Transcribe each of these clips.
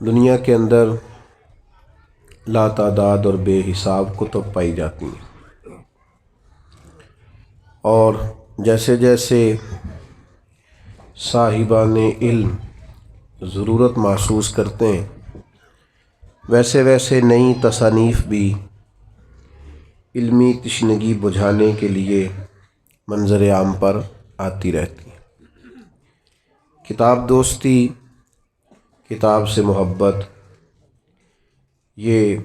دنیا کے اندر لاتعداد اور بے حساب کتب پائی جاتی ہیں، اور جیسے جیسے صاحبان علم ضرورت محسوس کرتے ہیں ویسے ویسے نئی تصانیف بھی علمی تشنگی بجھانے کے لیے منظر عام پر آتی رہتی ہیں۔ کتاب دوستی، کتاب سے محبت، یہ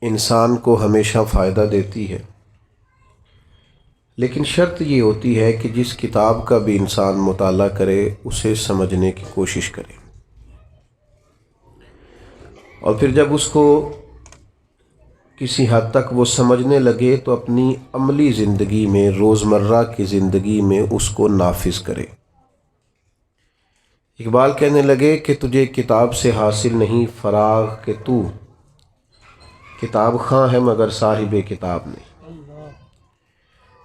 انسان کو ہمیشہ فائدہ دیتی ہے، لیکن شرط یہ ہوتی ہے کہ جس کتاب کا بھی انسان مطالعہ کرے اسے سمجھنے کی کوشش کرے، اور پھر جب اس کو کسی حد تک وہ سمجھنے لگے تو اپنی عملی زندگی میں، روزمرہ کی زندگی میں اس کو نافذ کرے۔ اقبال کہنے لگے کہ تجھے کتاب سے حاصل نہیں فراغ کہ تو کتاب خواں ہے مگر صاحب کتاب نہیں۔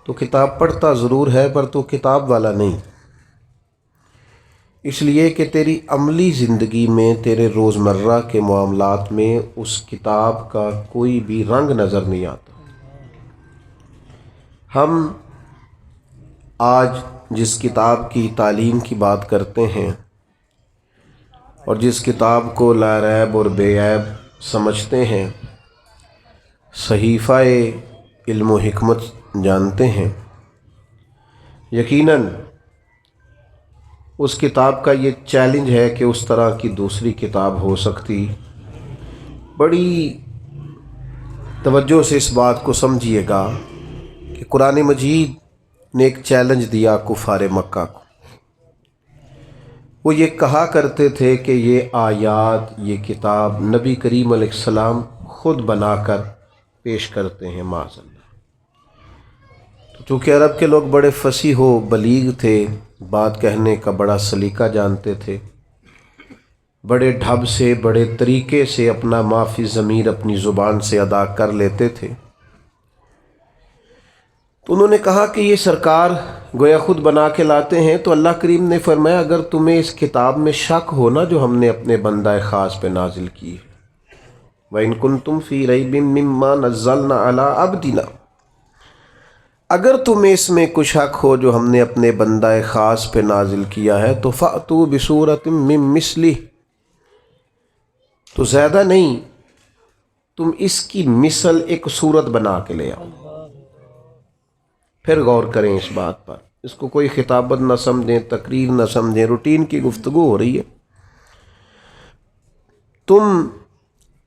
تو کتاب پڑھتا ضرور ہے پر تو کتاب والا نہیں، اس لیے کہ تیری عملی زندگی میں، تیرے روزمرہ کے معاملات میں اس کتاب کا کوئی بھی رنگ نظر نہیں آتا۔ ہم آج جس کتاب کی تعلیم کی بات کرتے ہیں اور جس کتاب کو لا ریب اور بے عیب سمجھتے ہیں، صحیفہ علم و حکمت جانتے ہیں، یقیناً اس کتاب کا یہ چیلنج ہے کہ اس طرح کی دوسری کتاب ہو سکتی۔ بڑی توجہ سے اس بات کو سمجھیے گا کہ قرآن مجید نے ایک چیلنج دیا کفار مکہ کو۔ وہ یہ کہا کرتے تھے کہ یہ آیات، یہ کتاب نبی کریم علیہ السلام خود بنا کر پیش کرتے ہیں، معاذ اللہ۔ چونکہ عرب کے لوگ بڑے فصیح و بلیغ تھے، بات کہنے کا بڑا سلیقہ جانتے تھے، بڑے ڈھب سے، بڑے طریقے سے اپنا ما فی الضمیر اپنی زبان سے ادا کر لیتے تھے، تو انہوں نے کہا کہ یہ سرکار گویا خود بنا کے لاتے ہیں۔ تو اللہ کریم نے فرمایا اگر تمہیں اس کتاب میں شک ہو نا جو ہم نے اپنے بندہ خاص پہ نازل کی ہے، وَإِن كُنتُمْ فِي رَيْبٍ مِّمَّا نَزَّلْنَا عَلَىٰ عَبْدِنَا، اگر تمہیں اس میں کچھ شک ہو جو ہم نے اپنے بندہ خاص پہ نازل کیا ہے تو فَأْتُوا بِسُورَةٍ مِّن مِّثْلِهِ، تو زیادہ نہیں، تم اس کی مثل ایک صورت بنا کے لے آؤ۔ پھر غور کریں اس بات پر، اس کو کوئی خطابت نہ سمجھیں، تقریر نہ سمجھیں، روٹین کی گفتگو ہو رہی ہے۔ تم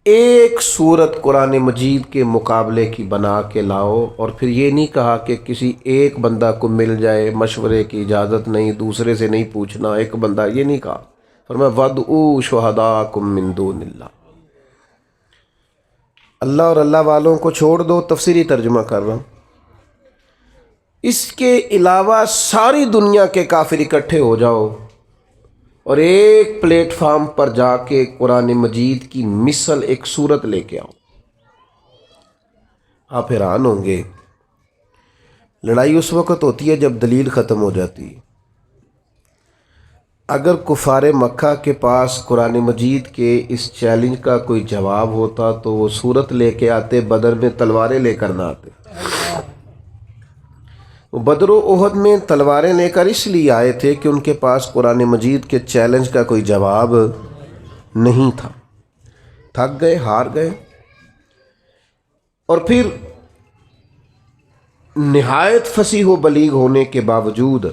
ایک صورت قرآن مجید کے مقابلے کی بنا کے لاؤ، اور پھر یہ نہیں کہا کہ کسی ایک بندہ کو مل جائے، مشورے کی اجازت نہیں، دوسرے سے نہیں پوچھنا، ایک بندہ، یہ نہیں کہا۔ فرمایا وَادْعُوا شُهَدَاءَكُم مِّن دُونِ اللَّهِ، اللہ اور اللہ والوں کو چھوڑ دو، تفسیری ترجمہ کر رہا ہوں۔ اس کے علاوہ ساری دنیا کے کافر اکٹھے ہو جاؤ اور ایک پلیٹ فارم پر جا کے قرآن مجید کی مثل ایک صورت لے کے آؤ۔ آپ حیران ہوں گے، لڑائی اس وقت ہوتی ہے جب دلیل ختم ہو جاتی ہے۔ اگر کفار مکہ کے پاس قرآن مجید کے اس چیلنج کا کوئی جواب ہوتا تو وہ صورت لے کے آتے، بدر میں تلواریں لے کر نہ آتے۔ وہ بدر و احد میں تلواریں لے کر اس لیے آئے تھے کہ ان کے پاس قرآن مجید کے چیلنج کا کوئی جواب نہیں تھا، تھک گئے، ہار گئے، اور پھر نہایت فصیح و بلیغ ہونے کے باوجود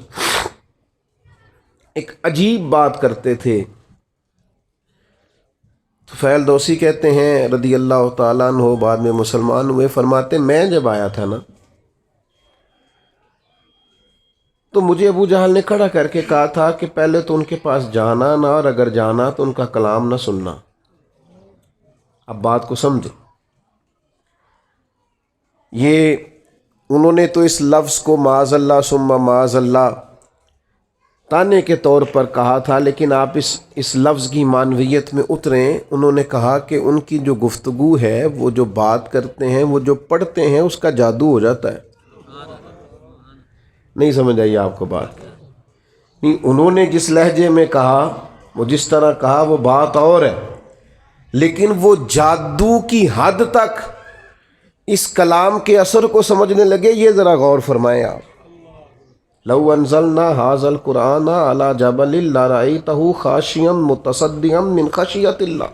ایک عجیب بات کرتے تھے۔ طفیل دوسی کہتے ہیں رضی اللہ تعالیٰ عنہ، بعد میں مسلمان ہوئے، فرماتے میں جب آیا تھا نا تو مجھے ابو جہل نے کھڑا کر کے کہا تھا کہ پہلے تو ان کے پاس جانا نہ، اور اگر جانا تو ان کا کلام نہ سننا۔ اب بات کو سمجھو، یہ انہوں نے تو اس لفظ کو معاذ اللہ ثم معاذ اللہ تانے کے طور پر کہا تھا، لیکن آپ اس لفظ کی معنویت میں اتریں۔ انہوں نے کہا کہ ان کی جو گفتگو ہے، وہ جو بات کرتے ہیں، وہ جو پڑھتے ہیں، اس کا جادو ہو جاتا ہے۔ نہیں سمجھ آئی آپ کو بات؟ نہیں، انہوں نے جس لہجے میں کہا، وہ جس طرح کہا، وہ بات اور ہے، لیکن وہ جادو کی حد تک اس کلام کے اثر کو سمجھنے لگے. یہ ذرا غور فرمائیں آپ. لو انزلنا هذا القرآن على جبل لرأيته خاشعا متصدعا من خشیۃ اللہ.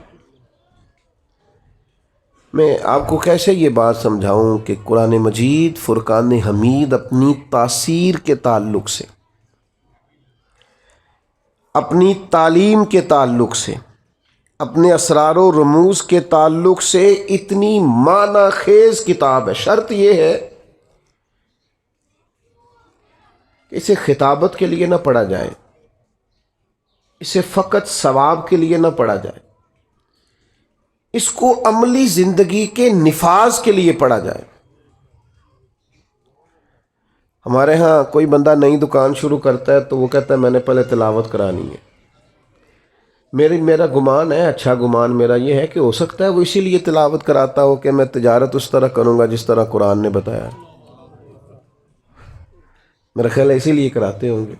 میں آپ کو کیسے یہ بات سمجھاؤں کہ قرآن مجید فرقان حمید اپنی تاثیر کے تعلق سے، اپنی تعلیم کے تعلق سے، اپنے اسرار و رموز کے تعلق سے اتنی معنی خیز کتاب ہے. شرط یہ ہے کہ اسے خطابت کے لیے نہ پڑھا جائے، اسے فقط ثواب کے لیے نہ پڑھا جائے، اس کو عملی زندگی کے نفاذ کے لیے پڑھا جائے. ہمارے ہاں کوئی بندہ نئی دکان شروع کرتا ہے تو وہ کہتا ہے میں نے پہلے تلاوت کرانی ہے. میرا گمان ہے، اچھا گمان میرا یہ ہے کہ ہو سکتا ہے وہ اسی لیے تلاوت کراتا ہو کہ میں تجارت اس طرح کروں گا جس طرح قرآن نے بتایا. میرا خیال ہے اسی لیے کراتے ہوں گے.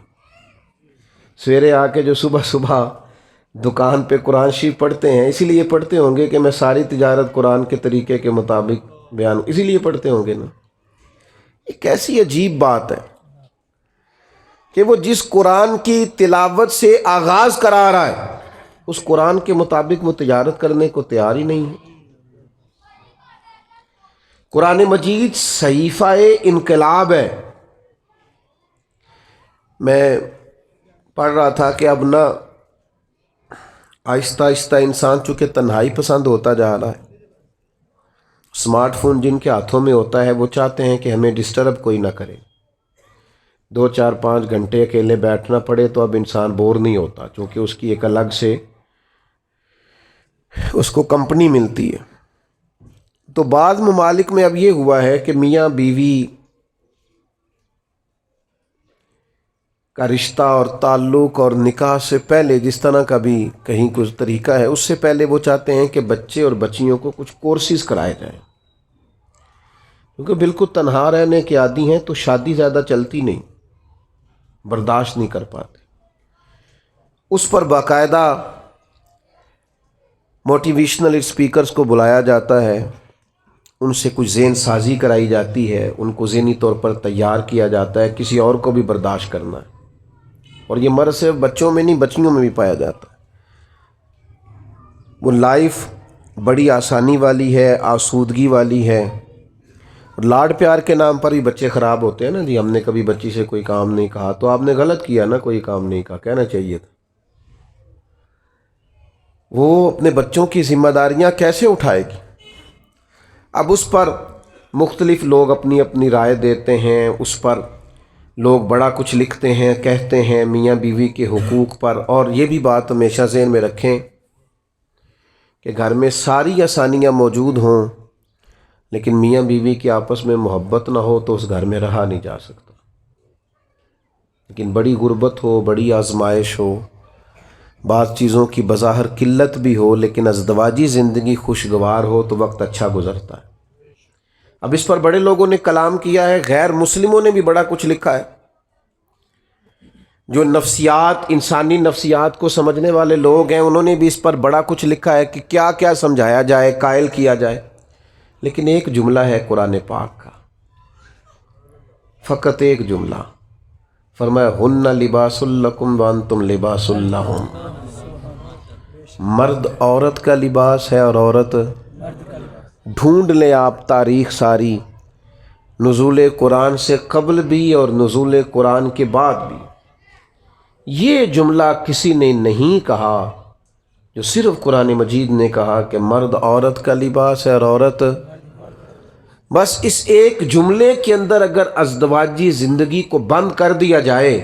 سویرے آ کے جو صبح صبح دکان پہ قرآن شریف پڑھتے ہیں اسی لیے پڑھتے ہوں گے کہ میں ساری تجارت قرآن کے طریقے کے مطابق بیان، اسی لیے پڑھتے ہوں گے نا. ایک ایسی عجیب بات ہے کہ وہ جس قرآن کی تلاوت سے آغاز کرا رہا ہے اس قرآن کے مطابق وہ تجارت کرنے کو تیار ہی نہیں ہے. قرآن مجید صحیفہ انقلاب ہے. میں پڑھ رہا تھا کہ اب نہ آہستہ آہستہ انسان چونکہ تنہائی پسند ہوتا جا رہا ہے. اسمارٹ فون جن کے ہاتھوں میں ہوتا ہے وہ چاہتے ہیں کہ ہمیں ڈسٹرب کوئی نہ کرے. 2 4 5 گھنٹے اکیلے بیٹھنا پڑے تو اب انسان بور نہیں ہوتا چونکہ اس کی ایک الگ سے اس کو کمپنی ملتی ہے. تو بعض ممالک میں اب یہ ہوا ہے کہ میاں بیوی کا رشتہ اور تعلق اور نکاح سے پہلے جس طرح کا بھی کہیں کچھ طریقہ ہے اس سے پہلے وہ چاہتے ہیں کہ بچے اور بچیوں کو کچھ کورسز کرائے جائیں، کیونکہ بالکل تنہا رہنے کے عادی ہیں تو شادی زیادہ چلتی نہیں، برداشت نہیں کر پاتے. اس پر باقاعدہ موٹیویشنل اسپیکرز کو بلایا جاتا ہے، ان سے کچھ ذہن سازی کرائی جاتی ہے، ان کو ذہنی طور پر تیار کیا جاتا ہے. کسی اور کو بھی برداشت کرنا ہے. اور یہ مرض صرف بچوں میں نہیں بچیوں میں بھی پایا جاتا ہے. وہ لائف بڑی آسانی والی ہے، آسودگی والی ہے. اور لاڈ پیار کے نام پر بھی بچے خراب ہوتے ہیں نا. جی ہم نے کبھی بچی سے کوئی کام نہیں کہا تو آپ نے غلط کیا نا، کوئی کام نہیں کہا، کہنا چاہیے تھا. وہ اپنے بچوں کی ذمہ داریاں کیسے اٹھائے گی؟ اب اس پر مختلف لوگ اپنی اپنی رائے دیتے ہیں، اس پر لوگ بڑا کچھ لکھتے ہیں، کہتے ہیں میاں بیوی کے حقوق پر. اور یہ بھی بات ہمیشہ ذہن میں رکھیں کہ گھر میں ساری آسانیاں موجود ہوں لیکن میاں بیوی کی آپس میں محبت نہ ہو تو اس گھر میں رہا نہیں جا سکتا. لیکن بڑی غربت ہو، بڑی آزمائش ہو، بعض چیزوں کی بظاہر قلت بھی ہو لیکن ازدواجی زندگی خوشگوار ہو تو وقت اچھا گزرتا ہے. اب اس پر بڑے لوگوں نے کلام کیا ہے، غیر مسلموں نے بھی بڑا کچھ لکھا ہے. جو نفسیات، انسانی نفسیات کو سمجھنے والے لوگ ہیں انہوں نے بھی اس پر بڑا کچھ لکھا ہے کہ کیا کیا سمجھایا جائے، قائل کیا جائے. لیکن ایک جملہ ہے قرآن پاک کا، فقط ایک جملہ، فرمایا ہن لباس لکم وانتم لباس لہم. مرد عورت کا لباس ہے اور عورت، ڈھونڈ لیں آپ تاریخ ساری، نزول قرآن سے قبل بھی اور نزول قرآن کے بعد بھی یہ جملہ کسی نے نہیں کہا جو صرف قرآن مجید نے کہا کہ مرد عورت کا لباس ہے اور عورت. بس اس ایک جملے کے اندر اگر ازدواجی زندگی کو بند کر دیا جائے،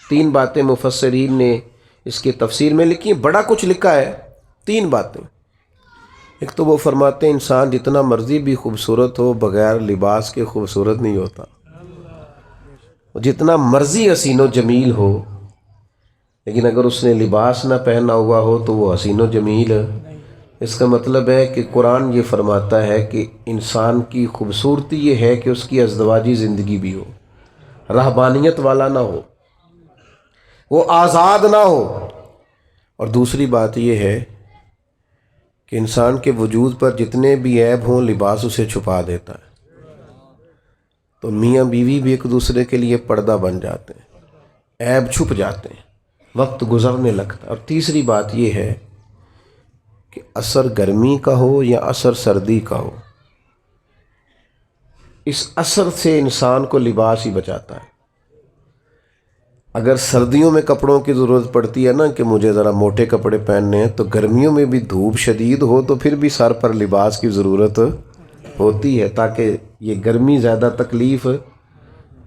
3 باتیں مفسرین نے اس کی تفسیر میں لکھی ہیں، بڑا کچھ لکھا ہے. 3 باتیں. ایک تو وہ فرماتے ہیں انسان جتنا مرضی بھی خوبصورت ہو بغیر لباس کے خوبصورت نہیں ہوتا. جتنا مرضی حسین و جمیل ہو لیکن اگر اس نے لباس نہ پہنا ہوا ہو تو وہ حسین و جمیل. اس کا مطلب ہے کہ قرآن یہ فرماتا ہے کہ انسان کی خوبصورتی یہ ہے کہ اس کی ازدواجی زندگی بھی ہو، رہبانیت والا نہ ہو، وہ آزاد نہ ہو. اور دوسری بات یہ ہے کہ انسان کے وجود پر جتنے بھی عیب ہوں لباس اسے چھپا دیتا ہے، تو میاں بیوی بھی ایک دوسرے کے لیے پردہ بن جاتے ہیں، عیب چھپ جاتے ہیں، وقت گزرنے لگتا ہے۔ اور تیسری بات یہ ہے کہ اثر گرمی کا ہو یا اثر سردی کا ہو، اس اثر سے انسان کو لباس ہی بچاتا ہے۔ اگر سردیوں میں کپڑوں کی ضرورت پڑتی ہے نا کہ مجھے ذرا موٹے کپڑے پہننے ہیں، تو گرمیوں میں بھی دھوپ شدید ہو تو پھر بھی سر پر لباس کی ضرورت ہوتی ہے، تاکہ یہ گرمی زیادہ تکلیف،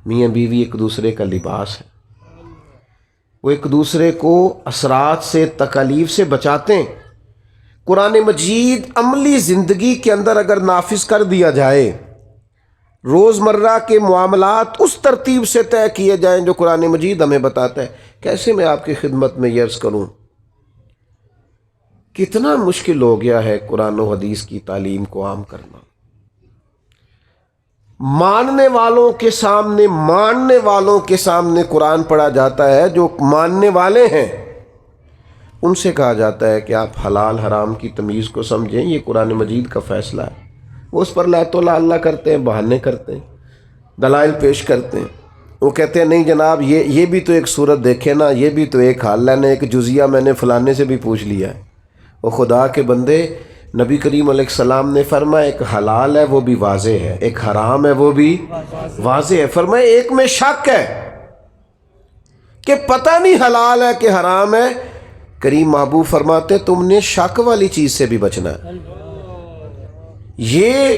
میاں بیوی ایک دوسرے کا لباس ہے، وہ ایک دوسرے کو اثرات سے، تکالیف سے بچاتے ہیں۔ قرآن مجید عملی زندگی کے اندر اگر نافذ کر دیا جائے، روزمرہ کے معاملات اس ترتیب سے طے کیے جائیں جو قرآن مجید ہمیں بتاتا ہے۔ کیسے میں آپ کی خدمت میں یہ عرض کروں، کتنا مشکل ہو گیا ہے قرآن و حدیث کی تعلیم کو عام کرنا۔ ماننے والوں کے سامنے قرآن پڑھا جاتا ہے، جو ماننے والے ہیں ان سے کہا جاتا ہے کہ آپ حلال حرام کی تمیز کو سمجھیں، یہ قرآن مجید کا فیصلہ ہے۔ وہ اس پر لعت و اللہ کرتے ہیں، بہانے کرتے ہیں، دلائل پیش کرتے ہیں۔ وہ کہتے ہیں نہیں جناب، یہ بھی تو ایک صورت دیکھے نا، یہ بھی تو ایک حال ہے نا، ایک جزیہ میں نے فلانے سے بھی پوچھ لیا ہے۔ وہ خدا کے بندے، نبی کریم علیہ السلام نے فرمایا ایک حلال ہے وہ بھی واضح ہے، ایک حرام ہے وہ بھی واضح ہے۔ فرمایا ایک میں شک ہے کہ پتہ نہیں حلال ہے کہ حرام ہے، کریم محبوب فرماتے تم نے شک والی چیز سے بھی بچنا ہے۔ یہ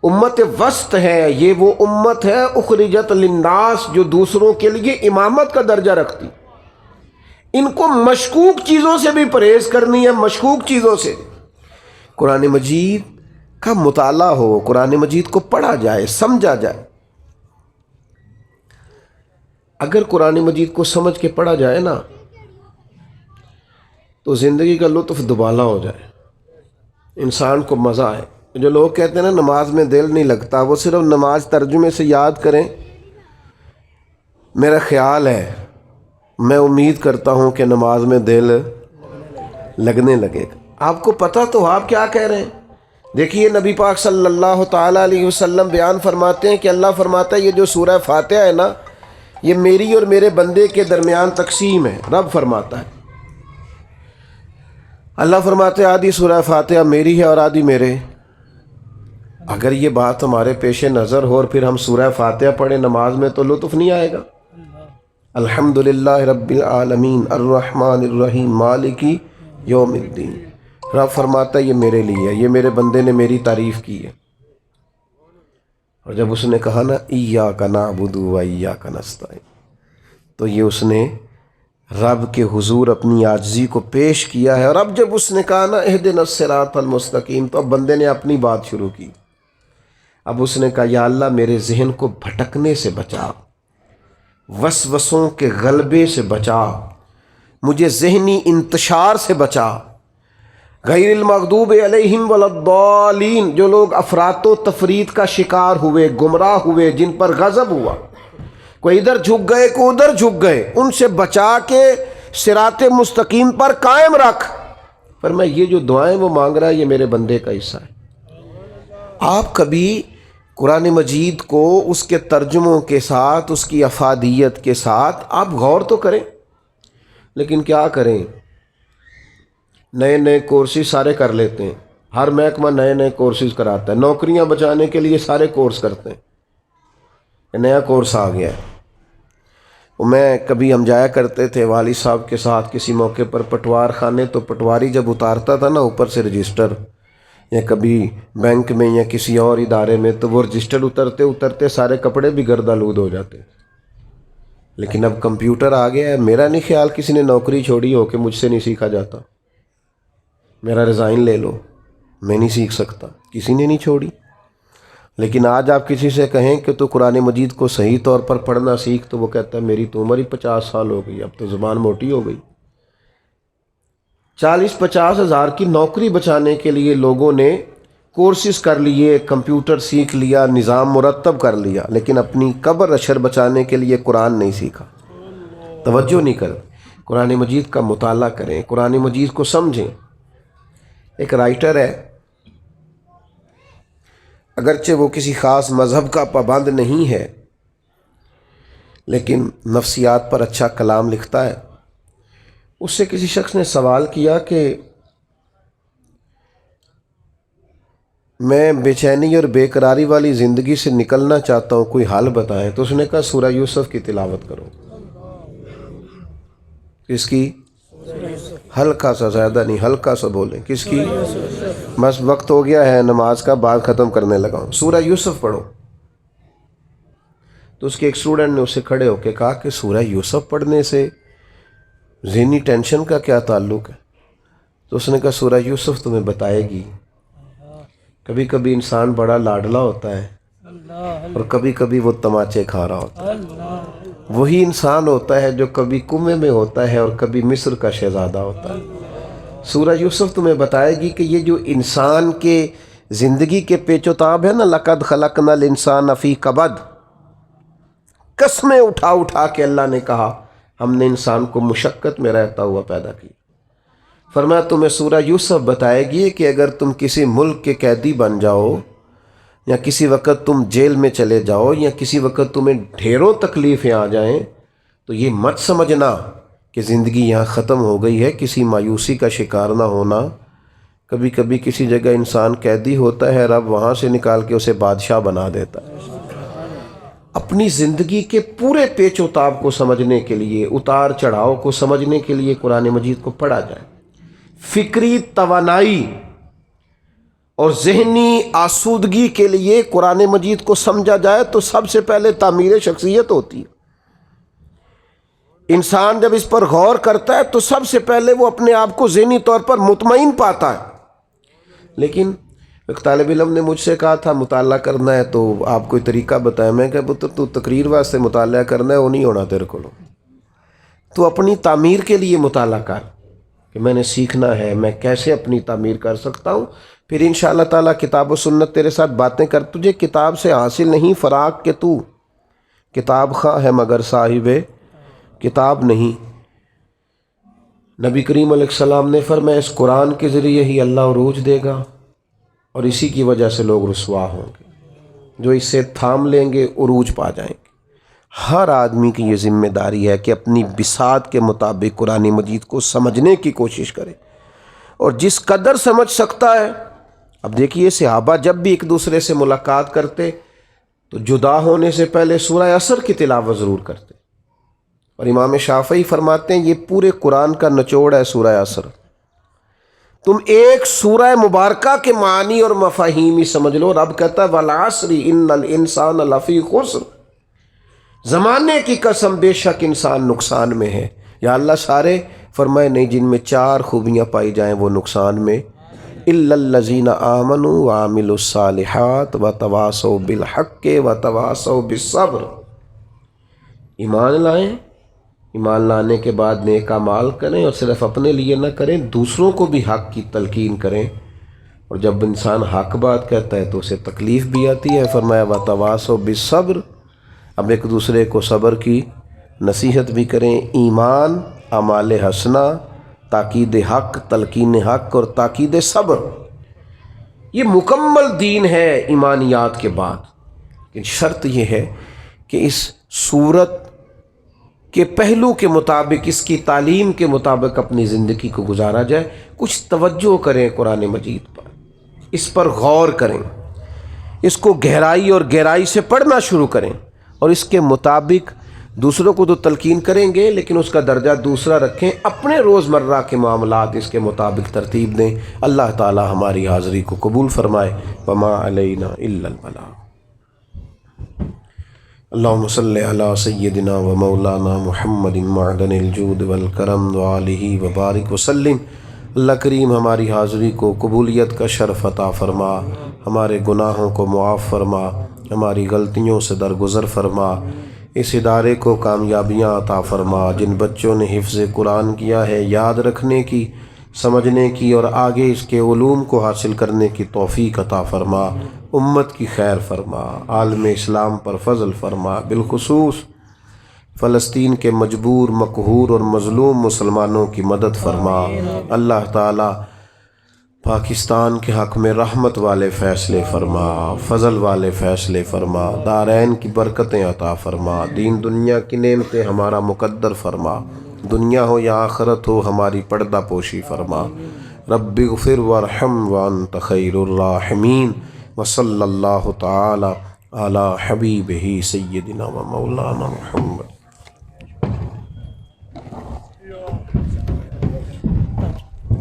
امت وسط ہے، یہ وہ امت ہے اخرجت للناس جو دوسروں کے لیے امامت کا درجہ رکھتی۔ ان کو مشکوک چیزوں سے بھی پرہیز کرنی ہے، مشکوک چیزوں سے۔ قرآن مجید کا مطالعہ ہو، قرآن مجید کو پڑھا جائے، سمجھا جائے۔ اگر قرآن مجید کو سمجھ کے پڑھا جائے نا تو زندگی کا لطف دوبالا ہو جائے، انسان کو مزہ آئے۔ جو لوگ کہتے ہیں نا نماز میں دل نہیں لگتا، وہ صرف نماز ترجمے سے یاد کریں۔ میرا خیال ہے، میں امید کرتا ہوں کہ نماز میں دل لگنے لگے گا۔ آپ کو پتہ تو آپ کیا کہہ رہے ہیں؟ دیکھیے نبی پاک صلی اللہ تعالیٰ علیہ وسلم بیان فرماتے ہیں کہ اللہ فرماتا ہے یہ جو سورہ فاتحہ ہے نا، یہ میری اور میرے بندے کے درمیان تقسیم ہے۔ رب فرماتا ہے، اللہ فرماتے ہیں آدھی سورہ فاتحہ میری ہے اور آدھی میرے۔ اگر یہ بات ہمارے پیش نظر ہو اور پھر ہم سورہ فاتحہ پڑھیں نماز میں تو لطف نہیں آئے گا۔ الحمدللہ رب العالمین الرحمن الرحیم مالکی یوم الدین۔ رب فرماتا ہے یہ میرے لیے ہے، یہ میرے بندے نے میری تعریف کی ہے۔ اور جب اس نے کہا نا ایاک نعبد و ایاک نستعین، تو یہ اس نے رب کے حضور اپنی عاجزی کو پیش کیا ہے۔ اور اب جب اس نے کہا نا اہدنا الصراط المستقیم، تو اب بندے نے اپنی بات شروع کی۔ اب اس نے کہا یا اللہ میرے ذہن کو بھٹکنے سے بچا، وسوسوں کے غلبے سے بچا، مجھے ذہنی انتشار سے بچا۔ غیر المغضوب علیہم ولا الضالین، جو لوگ افراط و تفریط کا شکار ہوئے، گمراہ ہوئے، جن پر غضب ہوا، کوئی ادھر جھک گئے کوئی ادھر جھک گئے، ان سے بچا کے صراط مستقیم پر قائم رکھ۔ فرمایا یہ جو دعائیں وہ مانگ رہا ہے یہ میرے بندے کا حصہ ہے۔ آپ کبھی قرآن مجید کو اس کے ترجموں کے ساتھ، اس کی افادیت کے ساتھ آپ غور تو کریں، لیکن کیا کریں، نئے نئے کورسز سارے کر لیتے ہیں، ہر محکمہ نئے نئے کورسز کراتا ہے، نوکریاں بچانے کے لیے سارے کورس کرتے ہیں، نیا کورس آ گیا ہے۔ میں کبھی ہم جایا کرتے تھے والد صاحب کے ساتھ کسی موقع پر پٹوار خانے، تو پٹواری جب اتارتا تھا نا اوپر سے رجسٹر، یا کبھی بینک میں یا کسی اور ادارے میں، تو وہ رجسٹر اترتے اترتے سارے کپڑے بھی گرد آلود ہو جاتے۔ لیکن اب کمپیوٹر آ گیا ہے، میرا نہیں خیال کسی نے نوکری چھوڑی ہو کہ مجھ سے نہیں سیکھا جاتا، میرا ریزائن لے لو، میں نہیں سیکھ سکتا، کسی نے نہیں چھوڑی۔ لیکن آج آپ کسی سے کہیں کہ تو قرآن مجید کو صحیح طور پر پڑھنا سیکھ، تو وہ کہتا ہے میری تو عمر ہی 50 سال ہو گئی، اب تو زبان موٹی ہو گئی۔ 40-50 ہزار کی نوکری بچانے کے لیے لوگوں نے کورسز کر لیے، کمپیوٹر سیکھ لیا، نظام مرتب کر لیا، لیکن اپنی قبر اشر بچانے کے لیے قرآن نہیں سیکھا، توجہ نہیں کر۔ قرآن مجید کا مطالعہ کریں، قرآن مجید کو سمجھیں۔ ایک رائٹر ہے، اگرچہ وہ کسی خاص مذہب کا پابند نہیں ہے لیکن نفسیات پر اچھا کلام لکھتا ہے۔ اس سے کسی شخص نے سوال کیا کہ میں بے چینی اور بے قراری والی زندگی سے نکلنا چاہتا ہوں، کوئی حل بتائیں۔ تو اس نے کہا سورہ یوسف کی تلاوت کرو۔ کس کی؟ ہلکا سا، زیادہ نہیں، ہلکا سا بولیں۔ کس کی؟ بس وقت ہو گیا ہے نماز کا، بات ختم کرنے لگا ہوں۔ سورہ یوسف پڑھو۔ تو اس کے ایک اسٹوڈنٹ نے اسے کھڑے ہو کے کہا کہ سورہ یوسف پڑھنے سے ذہنی ٹینشن کا کیا تعلق ہے؟ تو اس نے کہا سورہ یوسف تمہیں بتائے گی کبھی کبھی انسان بڑا لاڈلا ہوتا ہے اور کبھی کبھی وہ تماچے کھا رہا ہوتا ہے۔ وہی انسان ہوتا ہے جو کبھی کنویں میں ہوتا ہے اور کبھی مصر کا شہزادہ ہوتا ہے۔ سورہ یوسف تمہیں بتائے گی کہ یہ جو انسان کے زندگی کے پیچ و تاب ہے نا، لَقَدْ خَلَقْنَا الْإِنسَانَ فِي كَبَدٍ، قسمیں اٹھا اٹھا کے اللہ نے کہا ہم نے انسان کو مشقت میں رہتا ہوا پیدا کیا۔ فرمایا تمہیں سورہ یوسف بتائے گی کہ اگر تم کسی ملک کے قیدی بن جاؤ یا کسی وقت تم جیل میں چلے جاؤ یا کسی وقت تمہیں ڈھیروں تکلیفیں آ جائیں تو یہ مت سمجھنا کہ زندگی یہاں ختم ہو گئی ہے، کسی مایوسی کا شکار نہ ہونا۔ کبھی کبھی کسی جگہ انسان قیدی ہوتا ہے، رب وہاں سے نکال کے اسے بادشاہ بنا دیتا ہے۔ اپنی زندگی کے پورے پیچ و تاب کو سمجھنے کے لیے، اتار چڑھاؤ کو سمجھنے کے لیے قرآن مجید کو پڑھا جائے۔ فکری توانائی اور ذہنی آسودگی کے لیے قرآن مجید کو سمجھا جائے تو سب سے پہلے تعمیر شخصیت ہوتی ہے۔ انسان جب اس پر غور کرتا ہے تو سب سے پہلے وہ اپنے آپ کو ذہنی طور پر مطمئن پاتا ہے۔ لیکن ایک طالب علم نے مجھ سے کہا تھا مطالعہ کرنا ہے تو آپ کوئی طریقہ بتائیں۔ میں کہ پتر تو تقریر واسطے مطالعہ کرنا ہے، وہ نہیں ہونا تیرے کو، تو اپنی تعمیر کے لیے مطالعہ کر کہ میں نے سیکھنا ہے میں کیسے اپنی تعمیر کر سکتا ہوں۔ پھر انشاءاللہ تعالیٰ کتاب و سنت تیرے ساتھ باتیں کر، تجھے کتاب سے حاصل نہیں فراق کہ تو کتاب خواہ ہے مگر صاحب کتاب نہیں۔ نبی کریم علیہ السلام نے فرمایا اس قرآن کے ذریعے ہی اللہ عروج دے گا اور اسی کی وجہ سے لوگ رسوا ہوں گے، جو اس سے تھام لیں گے عروج پا جائیں گے۔ ہر آدمی کی یہ ذمہ داری ہے کہ اپنی بساط کے مطابق قرآن مجید کو سمجھنے کی کوشش کرے، اور جس قدر سمجھ سکتا ہے۔ اب دیکھیے صحابہ جب بھی ایک دوسرے سے ملاقات کرتے تو جدا ہونے سے پہلے سورہ عصر کی تلاوت ضرور کرتے، اور امام شافعی فرماتے ہیں یہ پورے قرآن کا نچوڑ ہے سورہ عصر۔ تم ایک سورہ مبارکہ کے معنی اور مفاہیم ہی سمجھ لو۔ رب کہتا ہے وَالْعَصْرِ إِنَّ الْإِنسَانَ لَفِي خُسْرٍ، زمانے کی قسم بے شک انسان نقصان میں ہے۔ یا اللہ سارے؟ فرمائے نہیں، جن میں 4 خوبیاں پائی جائیں وہ نقصان میں۔ إِلَّا الَّذِينَ آمَنُوا وَعَمِلُوا الصَّالِحَاتِ وَتَوَاصَوْا بِالْحَقِّ وَتَوَاصَوْا بِالصَّبْرِ۔ ایمان لائیں، ایمان لانے کے بعد نیک اعمال کریں، اور صرف اپنے لیے نہ کریں، دوسروں کو بھی حق کی تلقین کریں۔ اور جب انسان حق بات کہتا ہے تو اسے تکلیف بھی آتی ہے۔ فرمایا وَتَوَاصَوْا بِالصَّبْرِ، اب ایک دوسرے کو صبر کی نصیحت بھی کریں۔ ایمان، اعمال حسنہ، تاکید حق، تلقین حق اور تاکید صبر، یہ مکمل دین ہے ایمانیات کے بعد۔ لیکن شرط یہ ہے کہ اس صورت کے پہلو کے مطابق، اس کی تعلیم کے مطابق اپنی زندگی کو گزارا جائے۔ کچھ توجہ کریں قرآن مجید پر، اس پر غور کریں، اس کو گہرائی سے پڑھنا شروع کریں، اور اس کے مطابق دوسروں کو تو تلقین کریں گے لیکن اس کا درجہ دوسرا رکھیں، اپنے روزمرہ کے معاملات اس کے مطابق ترتیب دیں۔ اللہ تعالی ہماری حاضری کو قبول فرمائے۔ وما علینا الا البلاغ۔ اللہم صلی علی سیدنا و مولانا محمد معدن الجود والکرم وآلہ وبارک وسلم۔ اللہ کریم ہماری حاضری کو قبولیت کا شرف عطا فرما، ہمارے گناہوں کو معاف فرما، ہماری غلطیوں سے درگزر فرما، اس ادارے کو کامیابیاں عطا فرما۔ جن بچوں نے حفظ قرآن کیا ہے، یاد رکھنے کی، سمجھنے کی اور آگے اس کے علوم کو حاصل کرنے کی توفیق عطا فرما۔ امت کی خیر فرما، عالم اسلام پر فضل فرما، بالخصوص فلسطین کے مجبور، مقہور اور مظلوم مسلمانوں کی مدد فرما۔ اللہ تعالی پاکستان کے حق میں رحمت والے فیصلے فرما، فضل والے فیصلے فرما، دارین کی برکتیں عطا فرما، دین دنیا کی نعمتیں ہمارا مقدر فرما، دنیا ہو یا آخرت ہو ہماری پردہ پوشی فرما۔ رب اغفر وارحم وانت خیر الراحمین، وصلی اللہ تعالی علی حبیبہ سیدنا و مولانا محمد۔